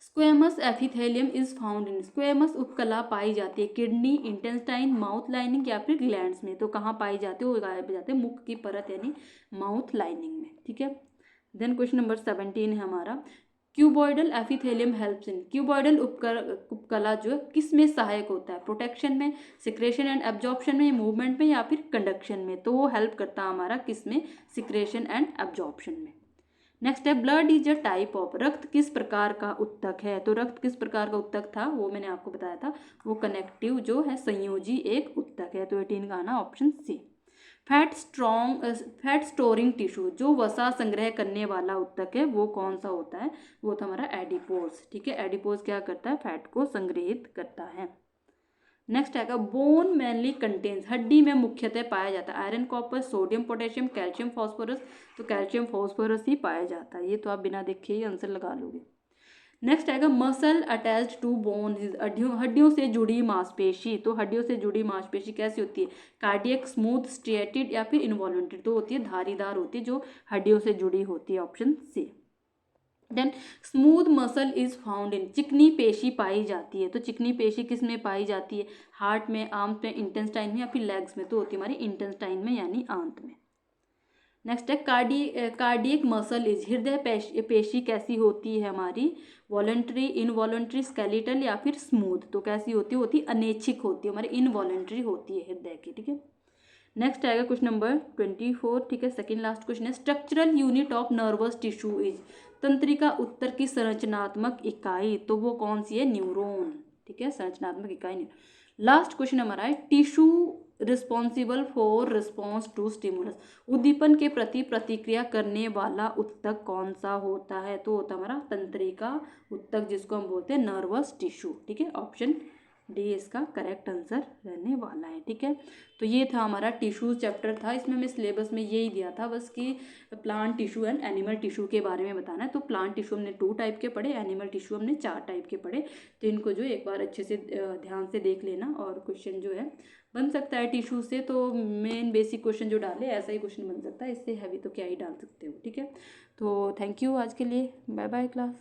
squamous epithelium is found in, squamous उपकला पाई जाती है किडनी, इंटेस्टाइन, माउथ लाइनिंग या फिर ग्लैंड्स में? तो कहाँ पाई जाती है? वो पाए जाते हैं मुख की परत यानी माउथ लाइनिंग में, ठीक है। देन क्वेश्चन नंबर 17 है हमारा, cuboidal epithelium helps in, cuboidal उपकला जो है किस में सहायक होता है, प्रोटेक्शन में, सिक्रेशन एंड एब्जॉर्प्शन में, मूवमेंट में, या फिर कंडक्शन में। तो वो हेल्प करता है हमारा किस में, सिक्रेशन एंड एब्जॉर्प्शन में। नेक्स्ट है blood is a type of, रक्त किस प्रकार का उत्तक है। तो रक्त किस प्रकार का उत्तक था वो मैंने आपको बताया था, वो कनेक्टिव जो है संयोजी एक उत्तक है। तो 18 का आना option C. Fat storing tissue, जो वसा संग्रह करने वाला उत्तक है वो कौन सा होता है, वो था हमारा एडिपोज। ठीक है, एडिपोज क्या करता है, फैट को संग्रहित करता है। नेक्स्ट आएगा बोन मेनली कंटेन्स, हड्डी में मुख्यतः पाया जाता है iron, copper, sodium, potassium, calcium, phosphorus. तो कैल्शियम फॉस्फोरस ही पाया जाता है, ये तो आप बिना देखे ही आंसर लगा लोगे। नेक्स्ट आएगा मसल अटैच्ड टू बोन, हड्डियों से जुड़ी मांसपेशी। तो हड्डियों से जुड़ी मांसपेशी कैसी होती है, कार्डियक, स्मूथ, स्ट्रिएटेड, या फिर इनवॉल्यूंटरी। तो होती है धारीदार होती है, जो हड्डियों से जुड़ी होती है, option C. Then smooth muscle is found in, चिकनी पेशी पाई जाती है। तो चिकनी पेशी किस में पाई जाती है, हार्ट में, आर्म्स में, इंटेस्टाइन में, या फिर लेग्स में। तो होती है हमारी इंटेस्टाइन में यानी आंत में। नेक्स्ट है कार्डियक मसल इज, हृदय पेशी कैसी होती है हमारी, वॉलंटरी, इनवॉलंटरी, स्केलेटल, या फिर स्मूथ। तो कैसी होती है अनैच्छिक होती है, हमारी इनवॉलंटरी होती है हृदय की। ठीक है, नेक्स्ट आएगा क्वेश्चन नंबर 24। ठीक है, सेकंड लास्ट क्वेश्चन है structural unit of nervous tissue is, तंत्रिका उत्तर की संरचनात्मक इकाई। तो वो कौन सी है, न्यूरॉन। ठीक है, संरचनात्मक इकाई नहीं। लास्ट क्वेश्चन हमारा है tissue responsible for response to stimulus, उद्दीपन के प्रति प्रतिक्रिया करने वाला उत्तक कौन सा होता है। तो होता हमारा तंत्रिका उत्तक, जिसको हम बोलते हैं नर्वस टिश्यू। ठीक है, ऑप्शन डी इसका करेक्ट आंसर रहने वाला है। ठीक है, तो ये था हमारा टिश्यू चैप्टर था, इसमें हमें सिलेबस में यही दिया था बस कि plant tissue and animal tissue के बारे में बताना है। तो प्लांट टिश्यू हमने 2 टाइप के पढ़े, एनिमल टिश्यू हमने 4 टाइप के पढ़े। तो इनको जो एक बार अच्छे से ध्यान से देख लेना, और क्वेश्चन जो है बन सकता है टिश्यू से। तो मेन बेसिक क्वेश्चन जो डाले ऐसा ही क्वेश्चन बन सकता है, इससे हैवी तो क्या ही डाल सकते हो। ठीक है, तो थैंक यू आज के लिए, बाय बाय क्लास।